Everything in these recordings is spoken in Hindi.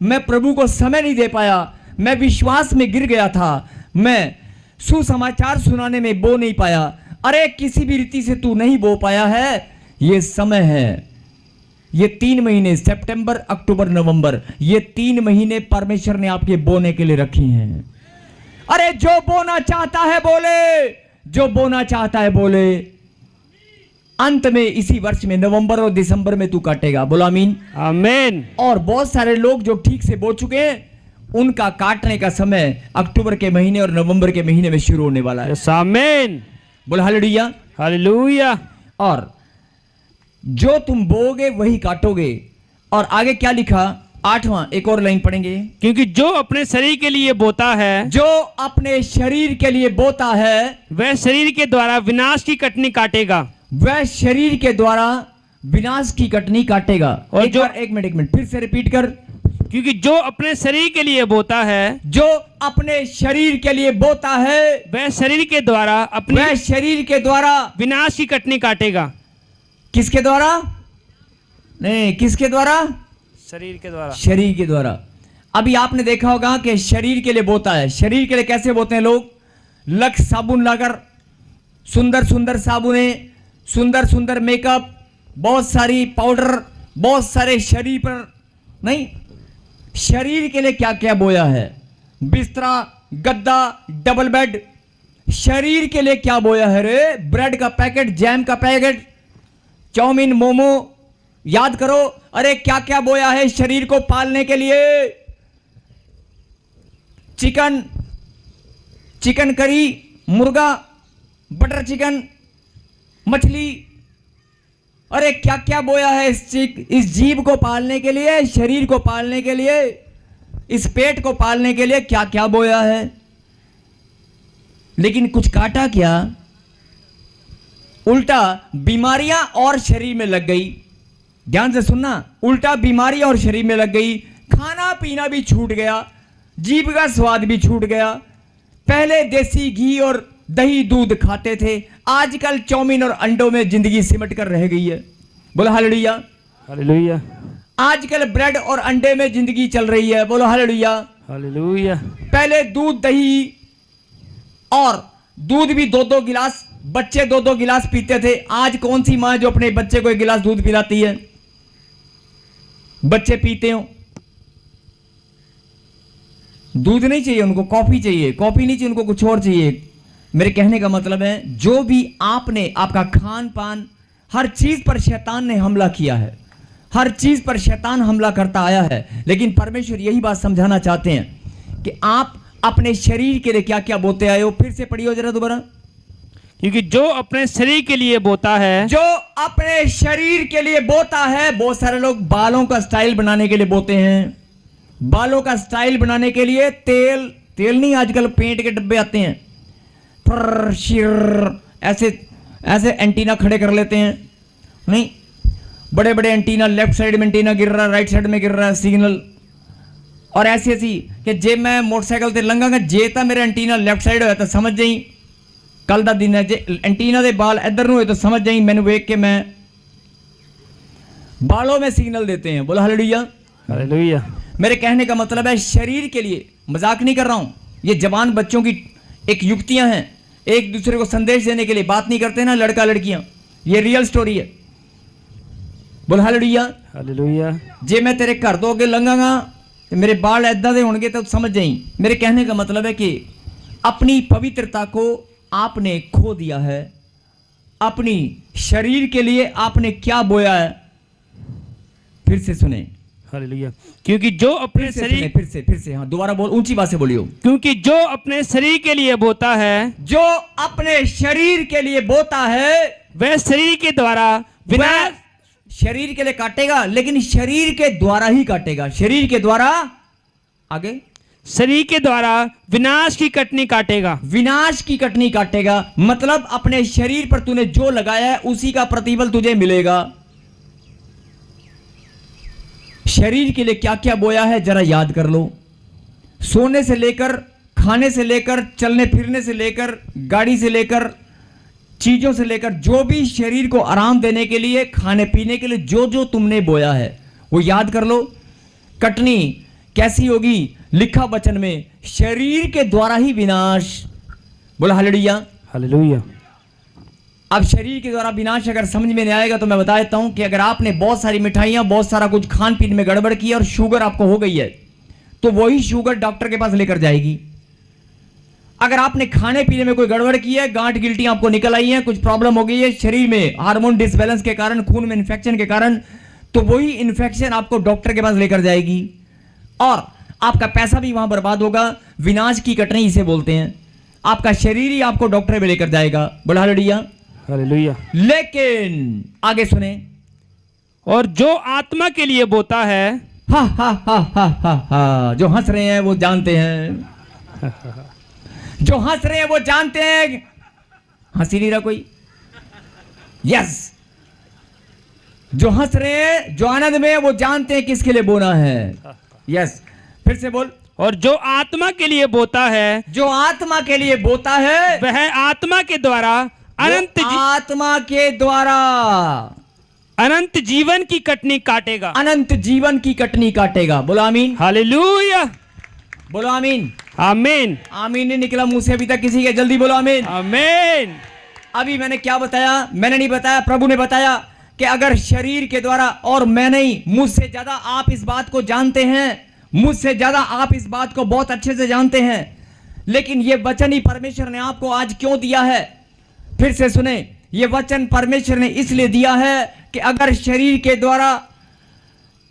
मैं प्रभु को समय नहीं दे पाया, मैं विश्वास में गिर गया था, मैं सुसमाचार सुनाने में बो नहीं पाया। अरे किसी भी रीति से तू नहीं बो पाया है, ये समय है। ये 3 महीने सितंबर, अक्टूबर, नवंबर, ये 3 महीने परमेश्वर ने आपके बोने के लिए रखे हैं। अरे जो बोना चाहता है बोले, जो बोना चाहता है बोले। अंत में इसी वर्ष में नवंबर और दिसंबर में तू काटेगा। बोलो आमीन। आमीन। और बहुत सारे लोग जो ठीक से बो चुके हैं, उनका काटने का समय अक्टूबर के महीने और नवंबर के महीने में शुरू होने वाला है। आमीन। बोलो हालेलुया। हालेलुया। और जो तुम बोगे वही काटोगे। और आगे क्या लिखा, 8वां, एक और लाइन पढ़ेंगे। क्योंकि जो अपने शरीर के लिए बोता है, जो अपने शरीर के लिए बोता है, वह शरीर के द्वारा विनाश की कटनी काटेगा। वह शरीर के द्वारा विनाश की कटनी काटेगा। और एक जो बार, एक मिनट फिर से रिपीट कर। क्योंकि जो अपने शरीर के लिए बोता है, जो अपने शरीर के लिए बोता है, वह शरीर के द्वारा अपने वह शरीर के द्वारा विनाश की कटनी काटेगा। किसके द्वारा? नहीं, किसके द्वारा? शरीर के द्वारा। शरीर के द्वारा। अभी आपने देखा होगा कि शरीर के लिए बोता है। शरीर के लिए कैसे बोते हैं लोग? लक्स साबुन लाकर, सुंदर सुंदर साबुने, सुंदर सुंदर मेकअप, बहुत सारी पाउडर, बहुत सारे शरीर पर। नहीं, शरीर के लिए क्या क्या बोया है? बिस्तरा, गद्दा, डबल बेड। शरीर के लिए क्या बोया है रे? ब्रेड का पैकेट, जैम का पैकेट, चाउमीन, मोमो। याद करो, अरे क्या क्या बोया है शरीर को पालने के लिए? चिकन, चिकन करी, मुर्गा, बटर चिकन, मछली। अरे क्या क्या बोया है इस जीव को पालने के लिए, शरीर को पालने के लिए, इस पेट को पालने के लिए क्या क्या बोया है। लेकिन कुछ काटा क्या? उल्टा बीमारियां और शरीर में लग गई। ध्यान से सुनना, उल्टा बीमारी और शरीर में लग गई। खाना पीना भी छूट गया, जीभ का स्वाद भी छूट गया। पहले देसी घी और दही दूध खाते थे, आजकल चाउमीन और अंडों में जिंदगी सिमट कर रह गई है। बोलो हालेलुया। हालेलुया। आजकल ब्रेड और अंडे में जिंदगी चल रही है। बोलो हालेलुया। हालेलुया। पहले दूध, दही, और दूध भी 2-2 गिलास, बच्चे 2-2 गिलास पीते थे। आज कौन सी मां जो अपने बच्चे को 1 गिलास दूध पिलाती है? बच्चे पीते हो, दूध नहीं चाहिए उनको, कॉफी चाहिए। कॉफी नहीं चाहिए उनको, कुछ और चाहिए। मेरे कहने का मतलब है, जो भी आपने, आपका खान पान, हर चीज पर शैतान ने हमला किया है। हर चीज पर शैतान हमला करता आया है। लेकिन परमेश्वर यही बात समझाना चाहते हैं कि आप अपने शरीर के लिए क्या क्या बोते आए हो। फिर से पढ़ियो जरा दोबारा। क्योंकि जो अपने शरीर के लिए बोता है, जो अपने शरीर के लिए बोता है। बहुत सारे लोग बालों का स्टाइल बनाने के लिए बोते हैं। बालों का स्टाइल बनाने के लिए तेल, तेल नहीं, आजकल पेंट के डब्बे आते हैं, ऐसे ऐसे एंटीना खड़े कर लेते हैं। नहीं, बड़े बड़े एंटीना, लेफ्ट साइड में एंटीना गिर रहा है, राइट साइड में गिर रहा है सिग्नल। और ऐसी ऐसी कि जे मैं मोटरसाइकिल ते लंघांगा, जे तो मेरा एंटीना लेफ्ट साइड होया तो समझ जाई कल का दिन है। जे एंटीना के बाल इधर हुए तो समझ जाई मैंने वेख के मैं बालों में सिग्नल देते हैं। बोला हालेलुया। हालेलुया। मेरे कहने का मतलब है, शरीर के लिए, मजाक नहीं कर रहा हूं, ये जवान बच्चों की एक युक्तियां हैं, एक दूसरे को संदेश देने के लिए बात नहीं करते ना लड़का लड़कियां, ये रियल स्टोरी है। बोल हालेलुया। हालेलुया। जे मैं तेरे घर तो अगे लंघांगा मेरे बाल ऐदा दे होंगे तो समझ जाई। मेरे कहने का मतलब है कि अपनी पवित्रता को आपने खो दिया है। अपनी शरीर के लिए आपने क्या बोया है? फिर से सुने। हालेलुया। क्योंकि जो अपने शरीर, फिर से हाँ, दोबारा बोल, ऊंची बात से बोलियो। क्योंकि जो अपने शरीर के लिए बोता है, जो अपने शरीर के लिए बोता है, वह शरीर के द्वारा विनाश, शरीर के लिए काटेगा, लेकिन शरीर के द्वारा ही काटेगा। शरीर के द्वारा, आगे, शरीर के द्वारा विनाश की कटनी काटेगा। विनाश की कटनी काटेगा मतलब अपने शरीर पर तूने जो लगाया है उसी का प्रतिफल तुझे मिलेगा। शरीर के लिए क्या क्या बोया है जरा याद कर लो। सोने से लेकर, खाने से लेकर, चलने फिरने से लेकर, गाड़ी से लेकर, चीजों से लेकर, जो भी शरीर को आराम देने के लिए, खाने पीने के लिए जो जो तुमने बोया है वो याद कर लो। कटनी कैसी होगी? लिखा वचन में, शरीर के द्वारा ही विनाश। बोला हालेलुया। हालेलुया। अब शरीर के द्वारा विनाश अगर समझ में नहीं आएगा तो मैं बता देता हूं कि अगर आपने बहुत सारी मिठाइयां, बहुत सारा कुछ खान पीन में गड़बड़ की और शुगर आपको हो गई है, तो वही शुगर डॉक्टर के पास लेकर जाएगी। अगर आपने खाने पीने में कोई गड़बड़ की है, गांठ गिल्टी आपको निकल आई है, कुछ प्रॉब्लम हो गई है शरीर में, हार्मोन डिसबैलेंस के कारण, खून में इन्फेक्शन के कारण, तो वही इन्फेक्शन आपको डॉक्टर के पास लेकर जाएगी और आपका पैसा भी वहां बर्बाद होगा। विनाश की कटनी इसे बोलते हैं। आपका शरीर ही आपको डॉक्टर में लेकर जाएगा। बोला हालेलुया। हालेलुया। लेकिन आगे सुने, और जो आत्मा के लिए बोता है, हा हा हा हा हा हा, जो हंस रहे हैं वो जानते हैं, जो हंस रहे हैं वो जानते हैं, हंसी नहीं रहा कोई। यस, जो हंस रहे हैं, जो आनंद में है, वो जानते हैं किसके लिए बोना है। यस, फिर से बोल। और जो आत्मा के लिए बोता है, जो आत्मा के लिए बोता है, वह आत्मा के द्वारा आत्मा के द्वारा अनंत जीवन की कटनी काटेगा। अनंत जीवन की कटनी काटेगा। बोलो आमीन। हालेलुया। बोलो आमीन। आमीन। आमीन नहीं निकला मुंह से अभी तक किसी के, जल्दी बोलो आमीन। आमीन। अभी मैंने क्या बताया? मैंने नहीं बताया, प्रभु ने बताया कि अगर शरीर के द्वारा, और मैं नहीं, मुझसे ज्यादा आप इस बात को जानते हैं, मुझसे ज्यादा आप इस बात को बहुत अच्छे से जानते हैं, लेकिन यह वचन ही परमेश्वर ने आपको आज क्यों दिया है? फिर से सुने, यह वचन परमेश्वर ने इसलिए दिया है कि अगर शरीर के द्वारा,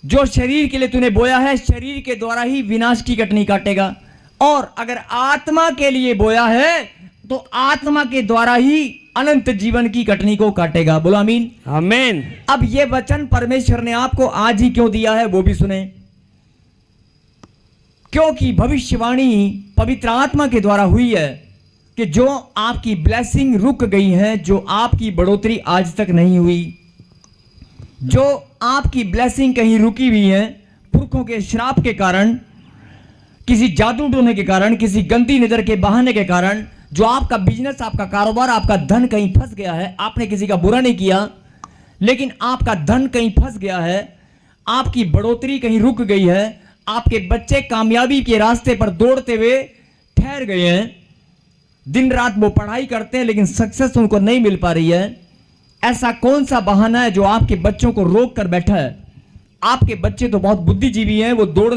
जो शरीर के लिए तूने बोया है, शरीर के द्वारा ही विनाश की कटनी काटेगा, और अगर आत्मा के लिए बोया है तो आत्मा के द्वारा ही अनंत जीवन की कटनी को काटेगा। बोलो आमीन। आमीन। अब यह वचन परमेश्वर ने आपको आज ही क्यों दिया है वो भी सुने, क्योंकि भविष्यवाणी पवित्र आत्मा के द्वारा हुई है कि जो आपकी ब्लेसिंग रुक गई है, जो आपकी बढ़ोतरी आज तक नहीं हुई, जो आपकी ब्लेसिंग कहीं रुकी हुई है पुरखों के श्राप के कारण, किसी जादू टोने के कारण, किसी गंदी नजर के बहाने के कारण, जो आपका बिजनेस, आपका कारोबार, आपका धन कहीं फंस गया है। आपने किसी का बुरा नहीं किया, लेकिन आपका धन कहीं फंस गया है, आपकी बढ़ोतरी कहीं रुक गई है, आपके बच्चे कामयाबी के रास्ते पर दौड़ते हुए ठहर गए हैं, दिन रात वो पढ़ाई करते हैं लेकिन सक्सेस उनको नहीं मिल पा रही है। ऐसा कौन सा बहाना है जो आपके बच्चों को रोक कर बैठा है? आपके बच्चे तो बहुत बुद्धिजीवी हैं, वो दौड़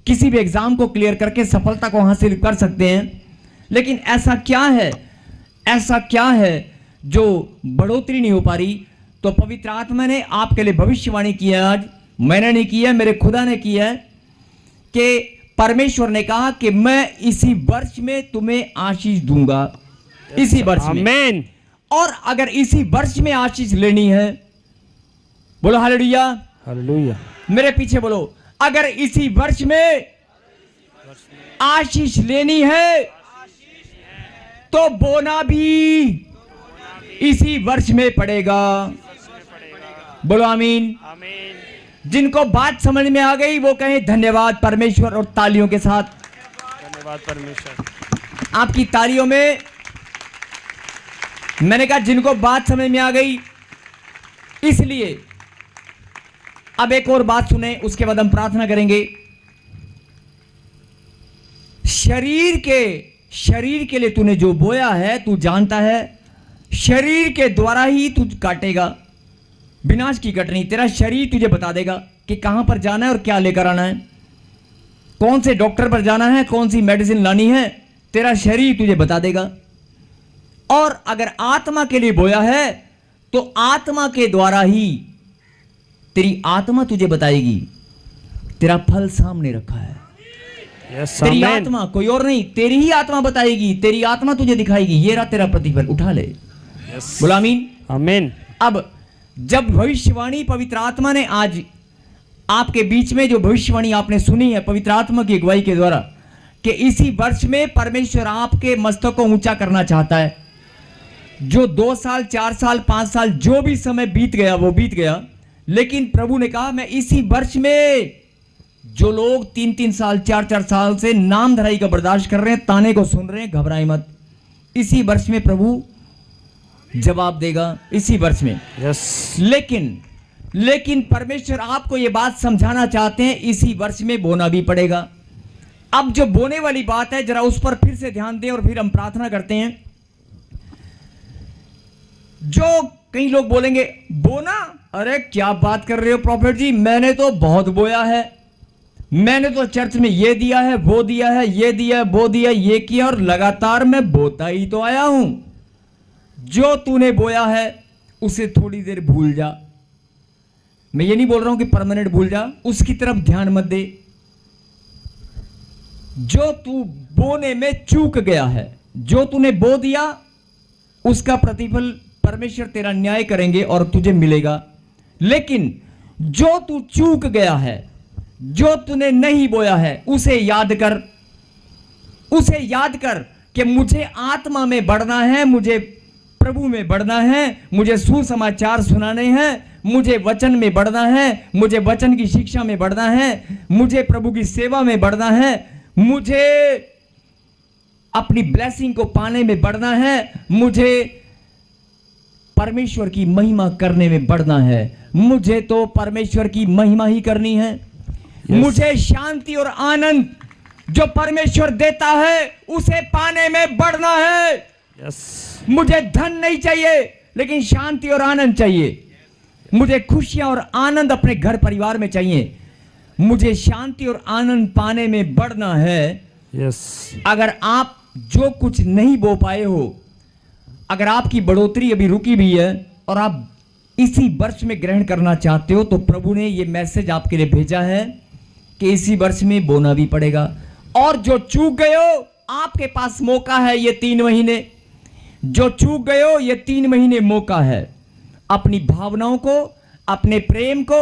किसी भी एग्जाम को क्लियर करके सफलता को हासिल कर सकते हैं, लेकिन ऐसा क्या है, ऐसा क्या है जो बढ़ोतरी नहीं हो पा रही? तो पवित्र आत्मा ने आपके लिए भविष्यवाणी की है। आज मैंने नहीं की है, मेरे खुदा ने की है कि परमेश्वर ने कहा कि मैं इसी वर्ष में तुम्हें आशीष दूंगा, इसी वर्ष में। आमीन। और अगर इसी वर्ष में आशीष लेनी है, बोलो हालेलुया। हालेलुया। मेरे पीछे बोलो, अगर इसी वर्ष में आशीष लेनी है तो बोना भी इसी वर्ष में पड़ेगा। बोलो आमीन। आमीन। जिनको बात समझ में आ गई वो कहें धन्यवाद परमेश्वर, और तालियों के साथ धन्यवाद परमेश्वर। आपकी तालियों में मैंने कहा जिनको बात समझ में आ गई। इसलिए अब एक और बात सुने, उसके बाद हम प्रार्थना करेंगे। शरीर के लिए तूने जो बोया है, तू जानता है, शरीर के द्वारा ही तू काटेगा विनाश की कटनी। तेरा शरीर तुझे बता देगा कि कहां पर जाना है और क्या लेकर आना है, कौन से डॉक्टर पर जाना है, कौन सी मेडिसिन लानी है, तेरा शरीर तुझे बता देगा। और अगर आत्मा के लिए बोया है तो आत्मा के द्वारा ही तेरी आत्मा तुझे बताएगी। तेरा फल सामने रखा है। तेरी आत्मा, कोई और नहीं, तेरी ही आत्मा बताएगी, तेरी आत्मा तुझे दिखाएगी, ये रहा तेरा प्रतिफल, उठा ले। बोलो आमीन। आमीन। अब जब भविष्यवाणी पवित्र आत्मा ने आज आपके बीच में, जो भविष्यवाणी आपने सुनी है पवित्र आत्मा की अगुवाई के द्वारा, कि इसी वर्ष में परमेश्वर आपके मस्तक को ऊंचा करना चाहता है। जो 2 साल, 4 साल, 5 साल, जो भी समय बीत गया वो बीत गया, लेकिन प्रभु ने कहा मैं इसी वर्ष में, जो लोग 3-3 साल, 4-4 साल से नाम धराई का बर्दाश्त कर रहे हैं, ताने को सुन रहे हैं, घबराए मत, इसी वर्ष में प्रभु जवाब देगा, इसी वर्ष में। यस। लेकिन लेकिन परमेश्वर आपको ये बात समझाना चाहते हैं, इसी वर्ष में बोना भी पड़ेगा। अब जो बोने वाली बात है, जरा उस पर फिर से ध्यान दें और फिर हम प्रार्थना करते हैं। जो कई लोग बोलेंगे बोना, अरे क्या बात कर रहे हो प्रॉफेट जी, मैंने तो बहुत बोया है, मैंने तो चर्च में ये दिया है, वो दिया है, ये दिया है, वो दिया, ये किया, और लगातार मैं बोता ही तो आया हूं। जो तूने बोया है उसे थोड़ी देर भूल जा। मैं ये नहीं बोल रहा हूं कि परमानेंट भूल जा, उसकी तरफ ध्यान मत दे। जो तू बोने में चूक गया है, जो तूने बो दिया, उसका प्रतिफल परमेश्वर तेरा न्याय करेंगे और तुझे मिलेगा। लेकिन जो तू चूक गया है, जो तूने नहीं बोया है, उसे याद कर, उसे याद कर कि मुझे आत्मा में बढ़ना है, मुझे प्रभु में बढ़ना है, मुझे सुसमाचार सुनाने हैं, मुझे वचन में बढ़ना है, मुझे वचन की शिक्षा में बढ़ना है, मुझे प्रभु की सेवा में बढ़ना है, मुझे अपनी ब्लेसिंग को पाने में बढ़ना है, मुझे परमेश्वर की महिमा करने में बढ़ना है। मुझे तो परमेश्वर की महिमा ही करनी है। मुझे शांति और आनंद जो परमेश्वर देता है उसे पाने में बढ़ना है। मुझे धन नहीं चाहिए, लेकिन शांति और आनंद चाहिए। मुझे खुशियां और आनंद अपने घर परिवार में चाहिए। मुझे शांति और आनंद पाने में बढ़ना है। अगर आप जो कुछ नहीं बो पाए हो, अगर आपकी बढ़ोतरी अभी रुकी भी है और आप इसी वर्ष में ग्रहण करना चाहते हो, तो प्रभु ने ये मैसेज आपके लिए भेजा है कि इसी वर्ष में बोना भी पड़ेगा। और जो चूक गए हो, आपके पास मौका है ये 3 महीने। जो चूक गए हो, ये 3 महीने मौका है। अपनी भावनाओं को, अपने प्रेम को,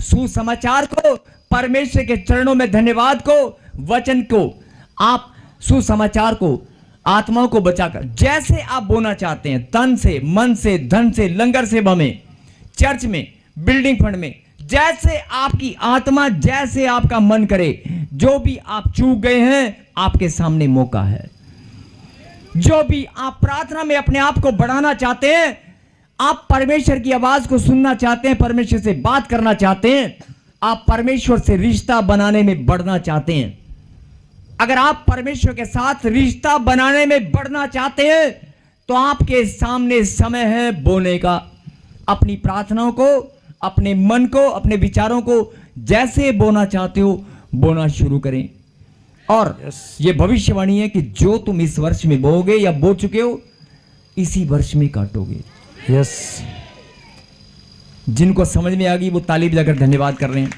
सुसमाचार को, परमेश्वर के चरणों में धन्यवाद को, वचन को, आप सुसमाचार को, आत्माओं को बचाकर जैसे आप बोना चाहते हैं, तन से, मन से, धन से, लंगर सेवा में, चर्च में, बिल्डिंग फंड में, जैसे आपकी आत्मा, जैसे आपका मन करे, जो भी आप चूक गए हैं, आपके सामने मौका है। जो भी आप प्रार्थना में अपने आप को बढ़ाना चाहते हैं, आप परमेश्वर की आवाज को सुनना चाहते हैं, परमेश्वर से बात करना चाहते हैं, आप परमेश्वर से रिश्ता बनाने में बढ़ना चाहते हैं, अगर आप परमेश्वर के साथ रिश्ता बनाने में बढ़ना चाहते हैं, तो आपके सामने समय है बोने का। अपनी प्रार्थनाओं को, अपने मन को, अपने विचारों को जैसे बोना चाहते हो, बोना शुरू करें। और यह भविष्यवाणी है कि जो तुम इस वर्ष में बोओगे या बो चुके हो, इसी वर्ष में काटोगे। जिनको समझ में आ गई वो ताली बजाकर धन्यवाद कर रहे हैं।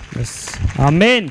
आमीन।